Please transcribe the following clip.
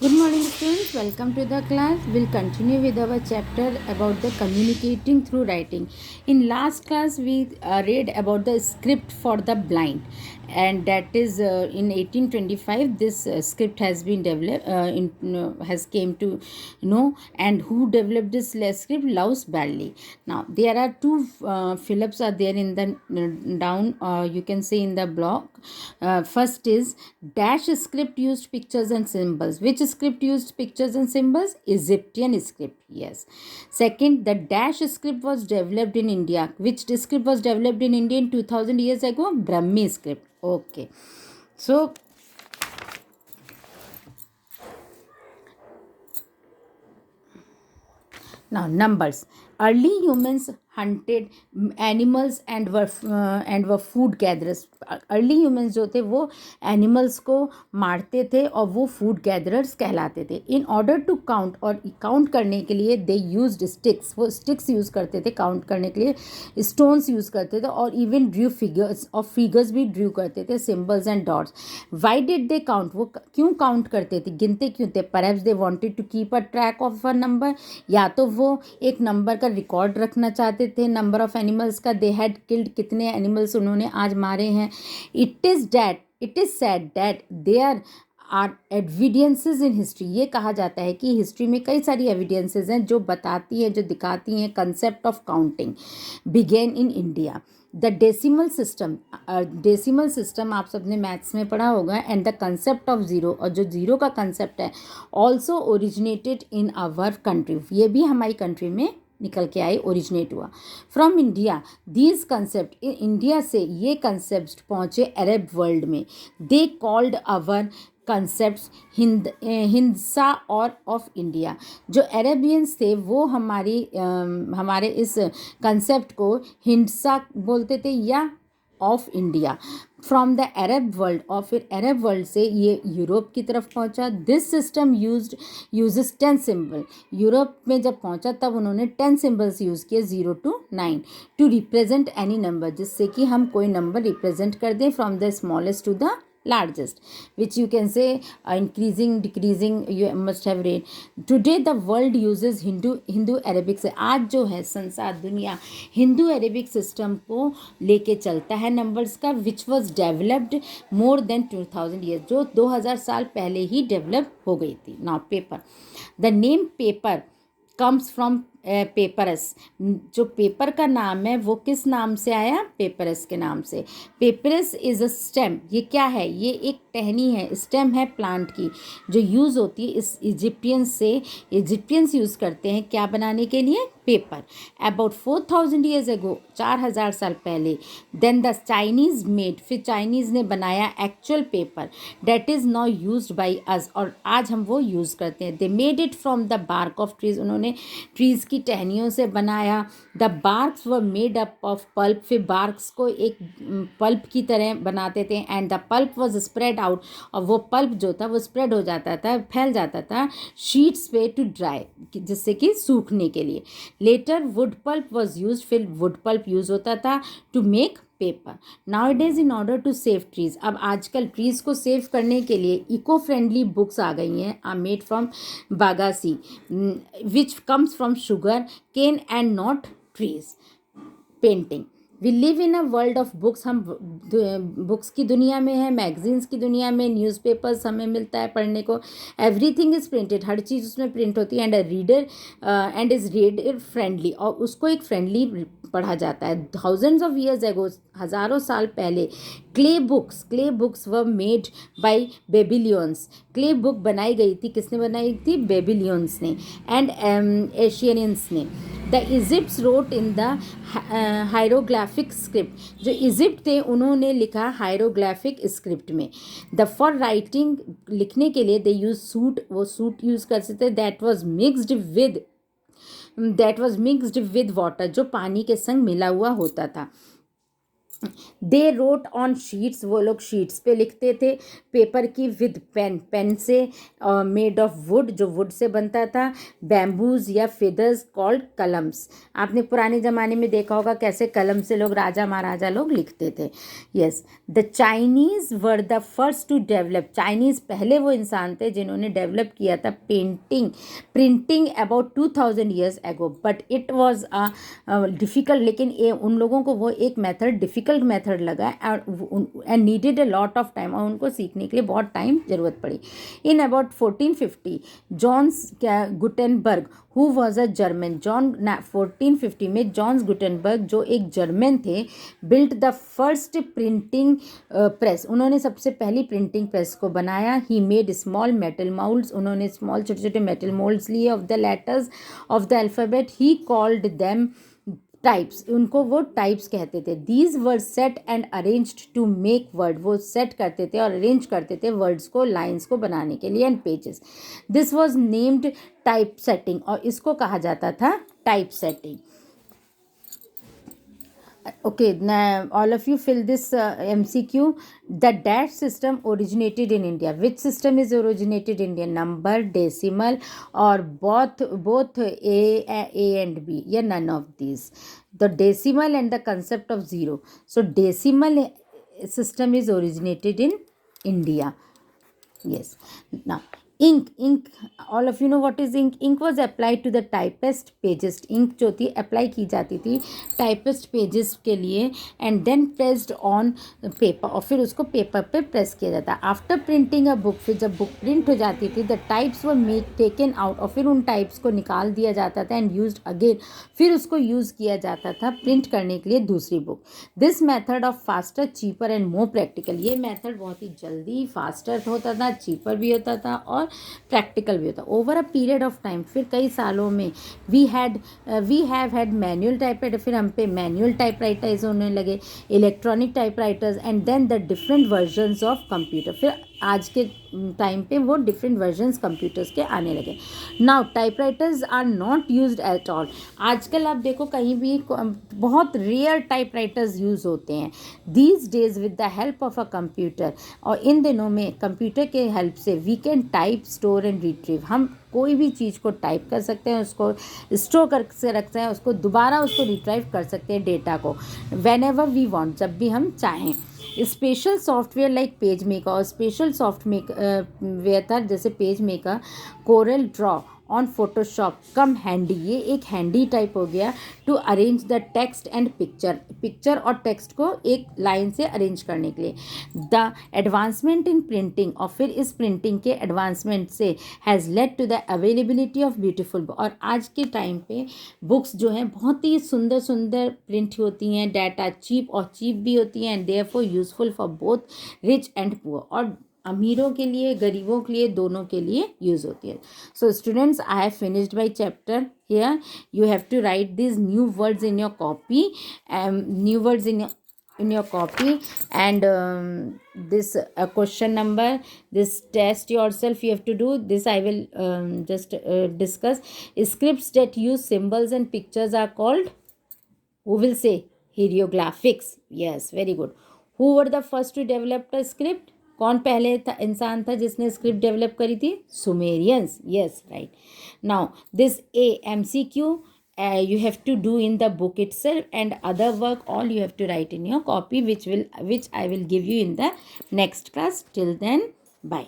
Good morning, students. Welcome to the class. We'll continue with our chapter about the communicating through writing. In last class, we read about the script for the blind, and that is in 1825. This script has been developed. Has came to know, and who developed this script? Laus Barley. Now there are two Phillips are there in the down. You can say in the block. First is dash script used pictures and symbols. Which script used pictures and symbols? Egyptian script. Yes. Second, the dash script was developed in India. Which script was developed in India in 2000 years ago? Brahmi script. Okay. So now numbers. Early humans hunted animals and were food gatherers. Early humans जो थे वो animals को मारते थे और वो food gatherers कहलाते थे. इन ऑर्डर टू काउंट, और काउंट करने के लिए दे यूज्ड स्टिक्स. वो स्टिक्स यूज़ करते थे काउंट करने के लिए, स्टोन्स यूज़ करते थे, और इवन ड्रू फिगर्स, और फिगर्स भी ड्रू करते थे, symbols and dots. Why did they count? वो क्यों काउंट करते थे, गिनते क्यों थे? Perhaps they wanted to keep a track of a number. या तो वो एक नंबर का रिकॉर्ड रखना चाहते थे, नंबर ऑफ एनिमल्स का. दे हैड किल्ड, कितने एनिमल्स उन्होंने आज मारे हैं. It is said that there are evidences in history. ये कहा जाता है कि हिस्ट्री में कई सारी एविडेंसेस हैं जो बताती हैं, जो दिखाती हैं concept of counting begin in India. The decimal system आप सबने मैथ्स में पढ़ा होगा. And the concept of zero, और जो ज़ीरो का कंसेप्ट है, also originated in our country. ये भी हमारी कंट्री में निकल के आई, ओरिजिनेट हुआ. From India these concept, India से ये कंसेप्ट पहुँचे अरब वर्ल्ड में. दे कॉल्ड आवर कंसेप्ट हिंसा और ऑफ इंडिया. जो अरेबियंस थे वो हमारे इस कंसेप्ट को हिंसा बोलते थे या of India. From the Arab world, और फिर अरब वर्ल्ड से ये यूरोप की तरफ पहुंचा. This system uses 10 symbol. Europe में जब पहुंचा तब उन्होंने 10 सिम्बल्स यूज़ किए, 0 to 9, to represent any number, जिससे कि हम कोई नंबर रिप्रेजेंट कर दें, from the smallest to the largest, which you can say increasing, decreasing, you must have read. Today the world uses Hindu Arabic से. आज जो है संसार, दुनिया हिंदू अरेबिक सिस्टम को लेके चलता है नंबर्स का, which was developed more than 2000 years, जो 2000 साल पहले ही डेवलप हो गई थी. Now paper, the name paper comes from papyrus. जो पेपर का नाम है वो किस नाम से आया? पेपरस के नाम से. Papyrus is a stem. ये क्या है? ये एक टहनी है, स्टेम है प्लांट की, जो यूज़ होती है इस इजिप्टियंस यूज़ करते हैं क्या बनाने के लिए? पेपर. अबाउट 4000 ईयर्स एगो, 4000 साल पहले, देन द चाइनीज़ मेड, फिर चाइनीज़ ने बनाया actual paper that is now used by us, और आज हम वो यूज़ करते हैं. They made it from the bark of trees. उन्होंने ट्रीज़ की टहनियों से बनाया. The barks were made up of pulp. फिर बार्क्स को एक पल्प की तरह बनाते थे. And the pulp was spread out, और वो पल्प जो था वो स्प्रेड हो जाता था, फैल जाता था शीट्स पे टू ड्राई, जिससे कि सूखने के लिए. Later wood pulp was use. फिर वुड पल्प यूज़ होता था to make paper. Now it is in order to save trees. अब आजकल ट्रीज़ को सेव करने के लिए इको फ्रेंडली बुक्स आ गई हैं, are made from bagasse, which comes from sugar cane and not trees. Painting. We live in a world of books. हम बुक्स की दुनिया में है, मैगजीन्स की दुनिया में, न्यूज़पेपर्स हमें मिलता है पढ़ने को. एवरीथिंग इज़ प्रिंटेड, हर चीज़ उसमें प्रिंट होती है. And a reader and is reader friendly, और उसको एक फ्रेंडली पढ़ा जाता है. थाउजेंड्स ऑफ ईयर्स एगो, हज़ारों साल पहले, clay books were made by Babylonians. Clay book बनाई गई थी, किसने बनाई थी? बेबीलियंस ने एंड एशियनियंस ने. The Egyptians wrote in the hieroglyphic script. जो इजिप्ट थे उन्होंने लिखा हायरोग्राफिक स्क्रिप्ट में. द फॉर राइटिंग, लिखने के लिए दे यूज सूट. वो सूट यूज़ कर सकते. That was mixed with water, जो पानी के संग मिला हुआ होता था. दे रोट ऑन शीट्स, वो लोग शीट्स पे लिखते थे, पेपर की विद पेन, पेन से मेड ऑफ वुड, जो वुड से बनता था, बैम्बूज या फेदर्स कॉल्ड कलम्स। आपने पुराने ज़माने में देखा होगा कैसे कलम से लोग राजा महाराजा लोग लिखते थे। Yes, the Chinese were the first to develop, Chinese पहले वो इंसान थे जिन्होंने डेवलप किया था printing about 2000 years ago, but it was difficult, लेकिन उन लोगों को वो एक मेथड डिफ़िकल्ट मेथड लगा and needed a lot of time, और उनको सीखने के लिए बहुत टाइम ज़रूरत पड़ी। In about 1450 Johns Gutenberg who was a German, 1450 में जॉन्स गुटेनबर्ग जो एक जर्मन थे, built the first printing press, उन्होंने सबसे पहली प्रिंटिंग प्रेस को बनाया। He made small metal moulds, उन्होंने स्मॉल छोटे छोटे मेटल मोल्ड्स लिए of the letters of the alphabet, he called them types, उनको वो टाइप्स कहते थे। These word set and arranged to make word, वो सेट करते थे और अरेंज करते थे वर्ड्स को, लाइन्स को बनाने के लिए, and pages. This was named type setting, और इसको कहा जाता था type setting. Okay, now all of you fill this MCQ. The dash system originated in India. Which system is originated in India? Number, decimal, or both A and B? Yeah, none of these. The decimal and the concept of zero. So decimal system is originated in India. Yes. Now ink, all of you know what is ink. Ink was applied to the typist pages. ink जो थी apply की जाती थी typist pages के लिए, and then pressed on paper, और फिर उसको पेपर पे प्रेस किया जाता। आफ्टर प्रिंटिंग अ बुक, फिर जब बुक प्रिंट हो जाती थी, the types were make taken out, और फिर उन टाइप्स को निकाल दिया जाता था, एंड यूज्ड अगेन, फिर उसको यूज़ किया जाता था प्रिंट करने के लिए दूसरी book. This method of faster, cheaper and more practical, ये मेथड बहुत ही जल्दी, फास्टर होता था, चीपर भी होता था और प्रैक्टिकल भी होता। Over a period of time, फिर कई सालों में we have had manual typewriter, फिर हम पे मैनुअल टाइपराइटर्स होने लगे, electronic typewriters, and then the different versions of computer, फिर आज के टाइम पे वो डिफरेंट वर्जन्स कंप्यूटर्स के आने लगे। Now typewriters are not used at all, आजकल आप देखो कहीं भी बहुत रेयर टाइपराइटर्स यूज़ होते हैं। These days with the help of a computer, और इन दिनों में कंप्यूटर के हेल्प से we can type, store and retrieve, हम कोई भी चीज़ को टाइप कर सकते हैं, उसको स्टोर कर से रखते हैं, उसको दोबारा उसको रिट्राइव कर सकते हैं डेटा को, वेन एवर वी वॉन्ट, जब भी हम चाहें। Special software like page maker, और स्पेशल सॉफ्टवेयर था जैसे page maker, Corel draw on Photoshop come handy, ये एक हैंडी टाइप हो गया, to arrange the text and picture और टेक्स्ट को एक लाइन से अरेंज करने के लिए। द एडवांसमेंट इन प्रिंटिंग, और फिर इस प्रिंटिंग के एडवांसमेंट से has led to the availability of beautiful, और आज के टाइम पे बुक्स जो हैं बहुत ही सुंदर सुंदर प्रिंट होती हैं, डाटा चीप भी होती हैं, and therefore useful for both rich and poor, और अमीरों के लिए, गरीबों के लिए, दोनों के लिए यूज़ होती है। So students, I have finished my chapter here. You have to write these new words in your copy, new words in your copy, and this question number, this test yourself you have to do this. I will just discuss. Scripts that use symbols and pictures are called, who will say? Hieroglyphics. Yes, very good. Who were the first to develop a script? कौन पहले था इंसान था जिसने script develop करी थी? Sumerians. Yes, right. Now this MCQ you have to do in the book itself, and other work all you have to write in your copy, which I will give you in the next class. Till then, bye.